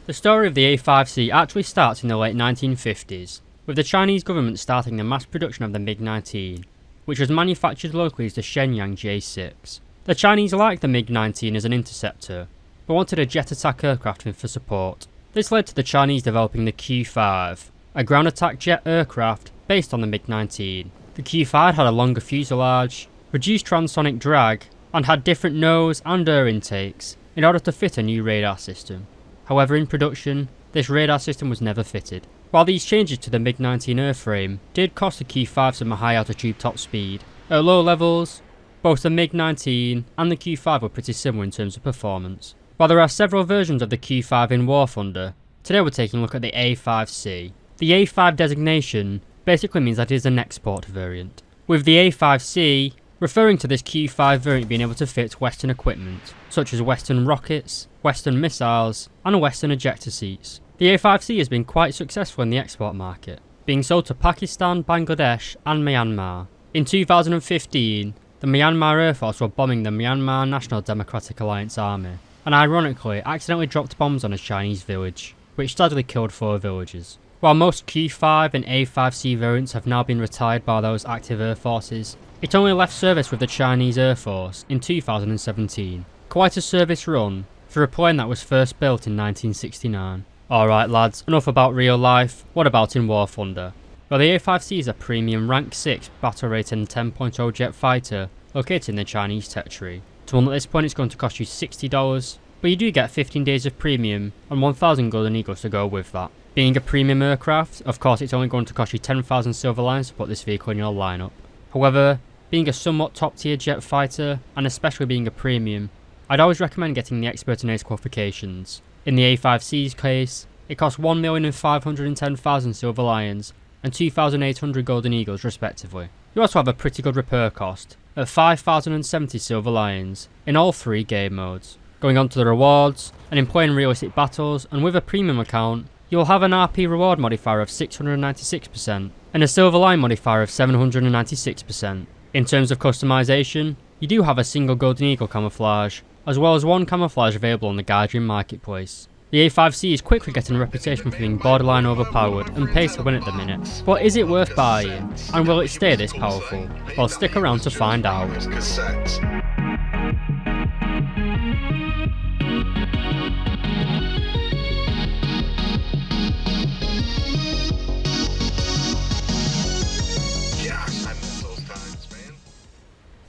The story of the A-5C actually starts in the late 1950s, with the Chinese government starting the mass production of the MiG-19, which was manufactured locally as the Shenyang J-6. The Chinese liked the MiG-19 as an interceptor, but wanted a jet attack aircraft for support. This led to the Chinese developing the Q-5, a ground attack jet aircraft based on the MiG-19. The Q-5 had a longer fuselage, reduced transonic drag, and had different nose and air intakes in order to fit a new radar system. However, in production, this radar system was never fitted. While these changes to the MiG-19 airframe did cost the Q-5 some high altitude top speed, at low levels, both the MiG-19 and the Q-5 were pretty similar in terms of performance. While there are several versions of the Q-5 in War Thunder, today we're taking a look at the A-5C. The A-5 designation basically means that it is an export variant, with the A-5C referring to this Q-5 variant being able to fit Western equipment, such as Western rockets, Western missiles, and Western ejector seats. The A-5C has been quite successful in the export market, being sold to Pakistan, Bangladesh, and Myanmar. In 2015, the Myanmar Air Force were bombing the Myanmar National Democratic Alliance Army, and ironically accidentally dropped bombs on a Chinese village, which sadly killed 4 villagers. While most Q-5 and A-5C variants have now been retired by those active air forces, it only left service with the Chinese Air Force in 2017. Quite a service run for a plane that was first built in 1969. Alright lads, enough about real life, what about in War Thunder? Well, the A-5C is a premium rank 6 battle rated 10.0 jet fighter located in the Chinese territory. To run at this point it's going to cost you $60, but you do get 15 days of premium and 1,000 golden eagles to go with that. Being a premium aircraft, of course it's only going to cost you 10,000 silver lions to put this vehicle in your lineup. However, being a somewhat top tier jet fighter, and especially being a premium, I'd always recommend getting the Expert and Ace qualifications. In the A-5C's case, it costs 1,510,000 silver lions and 2,800 golden eagles respectively. You also have a pretty good repair cost at 5,070 silver lions in all 3 game modes. Going on to the rewards, and in playing realistic battles and with a premium account, you'll have an RP reward modifier of 696% and a silver line modifier of 796%. In terms of customization, you do have a single golden eagle camouflage, as well as 1 camouflage available on the Guardian marketplace. The A-5C is quickly getting a reputation for being borderline overpowered and pays to win at the minute, but is it worth buying, and will it stay this powerful? Well, stick around to find out.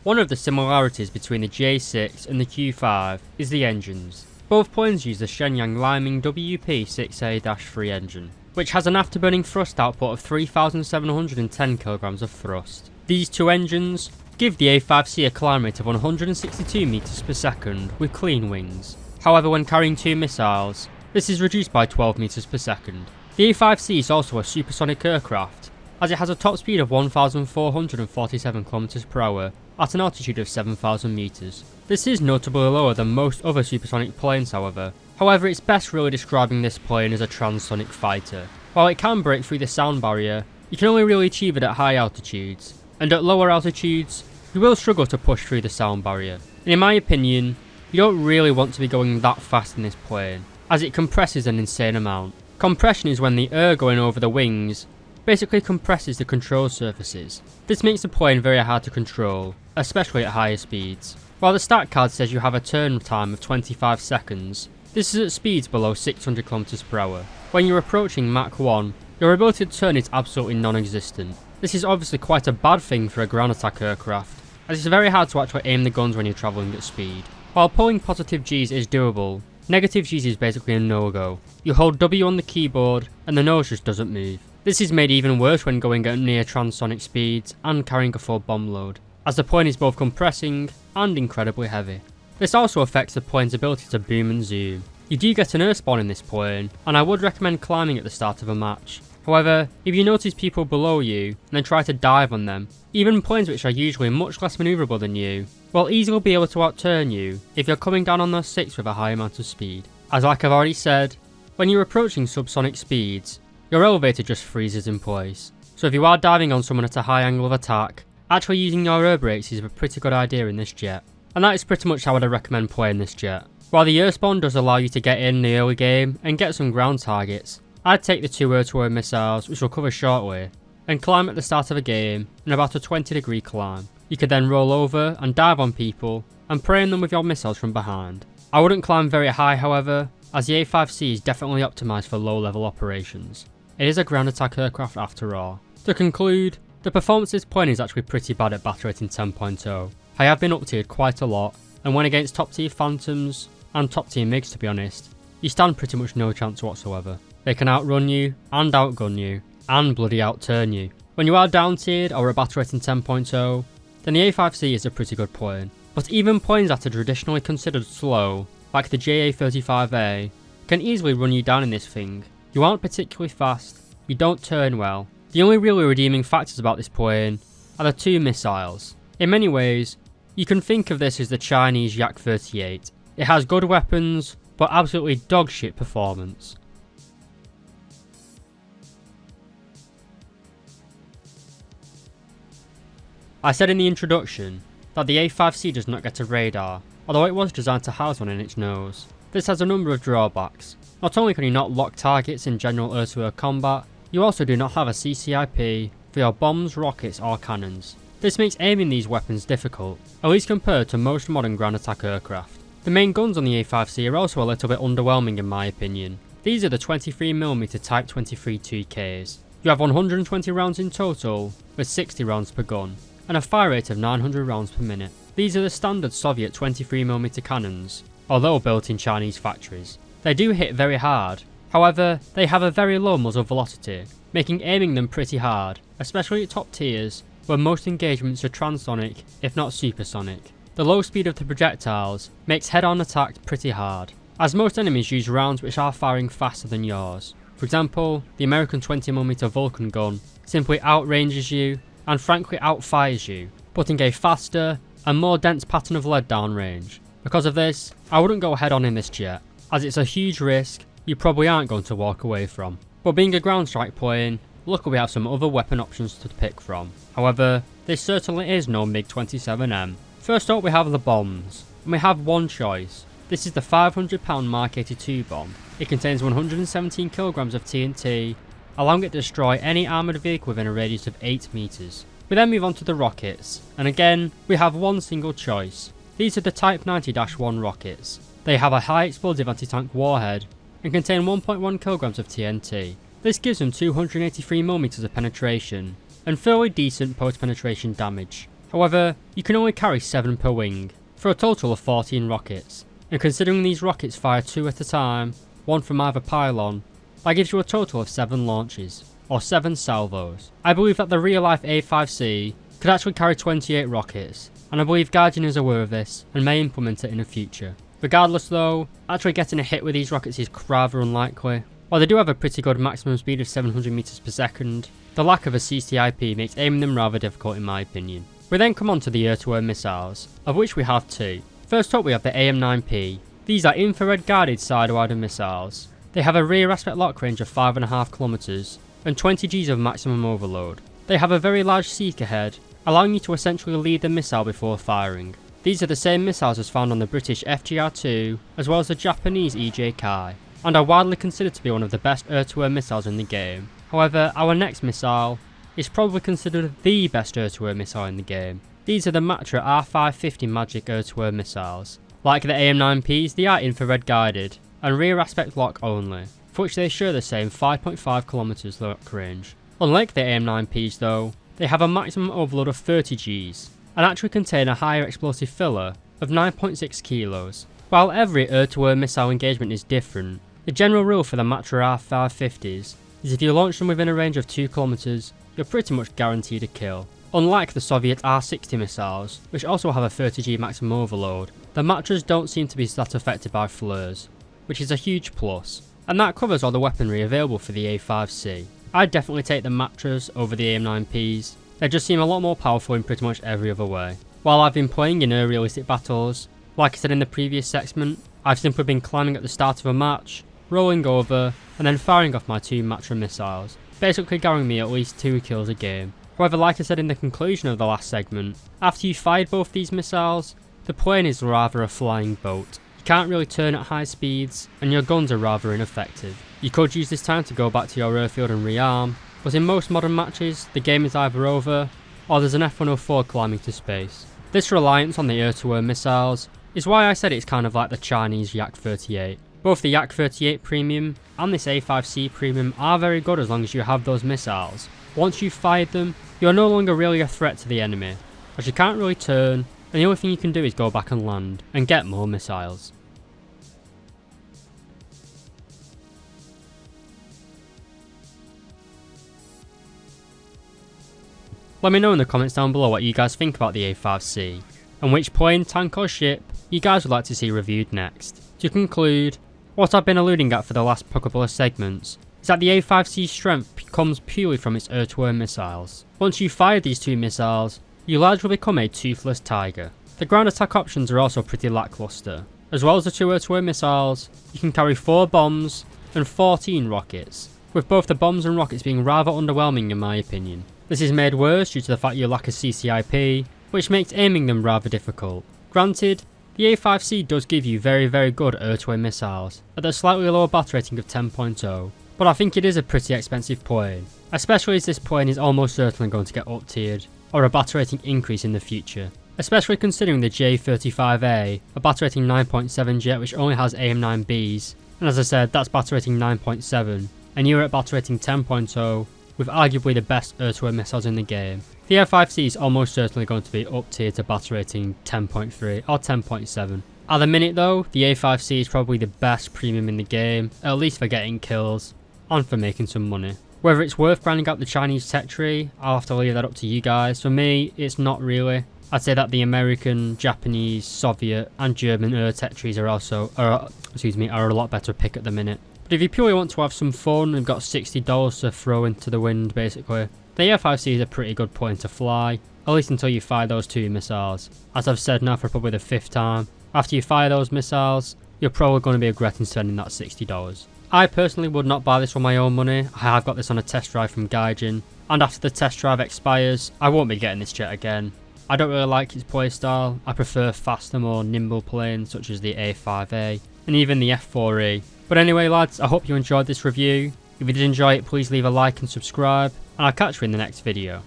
One of the similarities between the J6 and the Q5 is the engines. Both planes use the Shenyang Liming WP6A-3 engine, which has an afterburning thrust output of 3,710 kg of thrust. These 2 engines give the A-5C a climb rate of 162 meters per second with clean wings. However, when carrying 2 missiles, this is reduced by 12 meters per second. The A-5C is also a supersonic aircraft, as it has a top speed of 1,447 km per hour at an altitude of 7,000 meters. This is notably lower than most other supersonic planes however. However, it's best really describing this plane as a transonic fighter. While it can break through the sound barrier, you can only really achieve it at high altitudes, and at lower altitudes, you will struggle to push through the sound barrier. And in my opinion, you don't really want to be going that fast in this plane, as it compresses an insane amount. Compression is when the air going over the wings basically compresses the control surfaces. This makes the plane very hard to control, especially at higher speeds. While the stat card says you have a turn time of 25 seconds, this is at speeds below 600 km per hour. When you're approaching Mach 1, your ability to turn is absolutely non-existent. This is obviously quite a bad thing for a ground attack aircraft, as it's very hard to actually aim the guns when you're travelling at speed. While pulling positive Gs is doable, negative Gs is basically a no-go. You hold W on the keyboard and the nose just doesn't move. This is made even worse when going at near transonic speeds and carrying a full bomb load, as the plane is both compressing and incredibly heavy. This also affects the plane's ability to boom and zoom. You do get an air spawn in this plane, and I would recommend climbing at the start of a match. However, if you notice people below you and then try to dive on them, even planes which are usually much less manoeuvrable than you will easily be able to outturn you if you're coming down on those 6 with a high amount of speed. As like I've already said, when you're approaching subsonic speeds, your elevator just freezes in place. So if you are diving on someone at a high angle of attack, actually using your air brakes is a pretty good idea in this jet. And that is pretty much how I'd recommend playing this jet. While the air spawn does allow you to get in the early game and get some ground targets, I'd take the 2 air-to-air missiles, which we'll cover shortly, and climb at the start of a game in about a 20-degree climb. You could then roll over and dive on people and prey on them with your missiles from behind. I wouldn't climb very high however, as the A-5C is definitely optimised for low level operations. It is a ground attack aircraft after all. To conclude, the performance of this plane is actually pretty bad at battle rating 10.0. I have been up-tiered quite a lot, and when against top tier Phantoms and top tier MiGs to be honest, you stand pretty much no chance whatsoever. They can outrun you, and outgun you, and bloody outturn you. When you are down tiered or a battle rating 10.0, then the A-5C is a pretty good plane. But even planes that are traditionally considered slow, like the JA-35A, can easily run you down in this thing. You aren't particularly fast, you don't turn well. The only really redeeming factors about this plane are the 2 missiles. In many ways, you can think of this as the Chinese Yak-38. It has good weapons, but absolutely dogshit performance. I said in the introduction that the A-5C does not get a radar, although it was designed to house one in its nose. This has a number of drawbacks. Not only can you not lock targets in general air-to-air combat, you also do not have a CCIP for your bombs, rockets or cannons. This makes aiming these weapons difficult, at least compared to most modern ground attack aircraft. The main guns on the A-5C are also a little bit underwhelming in my opinion. These are the 23mm Type 23 2Ks. You have 120 rounds in total, with 60 rounds per gun, and a fire rate of 900 rounds per minute. These are the standard Soviet 23mm cannons, although built in Chinese factories. They do hit very hard, however they have a very low muzzle velocity, making aiming them pretty hard, especially at top tiers where most engagements are transonic if not supersonic. The low speed of the projectiles makes head-on attack pretty hard, as most enemies use rounds which are firing faster than yours. For example, the American 20mm Vulcan gun simply outranges you and frankly outfires you, putting a faster and more dense pattern of lead downrange. Because of this, I wouldn't go head on in this jet, as it's a huge risk you probably aren't going to walk away from. But being a ground strike plane, luckily we have some other weapon options to pick from. However, this certainly is no MiG-27M. First up we have the bombs, and we have one choice. This is the 500-pound Mark 82 bomb. It contains 117 kilograms of TNT, allowing it to destroy any armoured vehicle within a radius of 8 meters. We then move on to the rockets, and again, we have one single choice. These are the Type 90-1 rockets. They have a high explosive anti-tank warhead, and contain 1.1 kilograms of TNT. This gives them 283mm of penetration, and fairly decent post-penetration damage. However, you can only carry 7 per wing, for a total of 14 rockets, and considering these rockets fire 2 at a time, 1 from either pylon, that gives you a total of 7 launches, or 7 salvos. I believe that the real-life A-5C could actually carry 28 rockets, and I believe Guardian is aware of this and may implement it in the future. Regardless though, actually getting a hit with these rockets is rather unlikely. While they do have a pretty good maximum speed of 700 meters per second, the lack of a CCIP makes aiming them rather difficult in my opinion. We then come on to the air-to-air missiles, of which we have 2. First up we have the AM-9P. These are infrared guided sidewinder missiles. They have a rear aspect lock range of 5.5 kilometers and 20 Gs of maximum overload. They have a very large seeker head, allowing you to essentially lead the missile before firing. These are the same missiles as found on the British FGR-2 as well as the Japanese EJ Kai, and are widely considered to be one of the best air-to-air missiles in the game. However, our next missile is probably considered the best air-to-air missile in the game. These are the Matra R550 Magic air-to-air missiles. Like the AM-9Ps, they are infrared guided and rear aspect lock only, for which they share the same 5.5 kilometers lock range. Unlike the AM-9Ps though, they have a maximum overload of 30 Gs, and actually contain a higher explosive filler of 9.6 kilos. While every air-to-air missile engagement is different, the general rule for the Matra R550s is if you launch them within a range of 2 kilometers, you're pretty much guaranteed a kill. Unlike the Soviet R60 missiles, which also have a 30 G maximum overload, the Matras don't seem to be that affected by flares, which is a huge plus. And that covers all the weaponry available for the A-5C. I'd definitely take the Matras over the AM-9Ps. They just seem a lot more powerful in pretty much every other way. While I've been playing in air realistic battles, like I said in the previous segment, I've simply been climbing at the start of a match, rolling over, and then firing off my 2 Matra missiles, basically guaranteeing me at least 2 kills a game. However, like I said in the conclusion of the last segment, after you fired both these missiles, the plane is rather a flying boat. can't really turn at high speeds, and your guns are rather ineffective. You could use this time to go back to your airfield and rearm, but in most modern matches, the game is either over, or there's an F-104 climbing to space. This reliance on the air-to-air missiles is why I said it's kind of like the Chinese Yak-38. Both the Yak-38 Premium and this A-5C Premium are very good as long as you have those missiles. Once you've fired them, you're no longer really a threat to the enemy, as you can't really turn, and the only thing you can do is go back and land, and get more missiles. Let me know in the comments down below what you guys think about the A-5C, and which plane, tank or ship you guys would like to see reviewed next. To conclude, what I've been alluding at for the last couple of segments is that the A-5C's strength comes purely from its air-to-air missiles. Once you fire these two missiles, you largely become a toothless tiger. The ground attack options are also pretty lackluster. As well as the two air-to-air missiles, you can carry 4 bombs and 14 rockets, with both the bombs and rockets being rather underwhelming in my opinion. This is made worse due to the fact you lack a CCIP, which makes aiming them rather difficult. Granted, the A-5C does give you very good air-to-air missiles at a slightly lower battle rating of 10.0, but I think it is a pretty expensive plane, especially as this plane is almost certainly going to get up-tiered or a battle rating increase in the future. Especially considering the J35A, a battle rating 9.7 jet which only has AIM-9Bs, and as I said that's battle rating 9.7, and you're at battle rating 10.0 with arguably the best air-to-air missiles in the game. The A-5C is almost certainly going to be up tier to battle rating 10.3 or 10.7. At the minute though, the A-5C is probably the best premium in the game, at least for getting kills, and for making some money. Whether it's worth grinding out the Chinese tech tree, I'll have to leave that up to you guys. For me, it's not really. I'd say that the American, Japanese, Soviet and German air tech trees are a lot better pick at the minute. But if you purely want to have some fun and got $60 to throw into the wind basically, the A-5C is a pretty good plane to fly, at least until you fire those two missiles. As I've said now for probably the 5th time, after you fire those missiles, you're probably going to be regretting spending that $60. I personally would not buy this for my own money. I have got this on a test drive from Gaijin, and after the test drive expires, I won't be getting this jet again. I don't really like its playstyle. I prefer faster, more nimble planes such as the A5A and even the F4E. But anyway lads, I hope you enjoyed this review. If you did enjoy it, please leave a like and subscribe, and I'll catch you in the next video.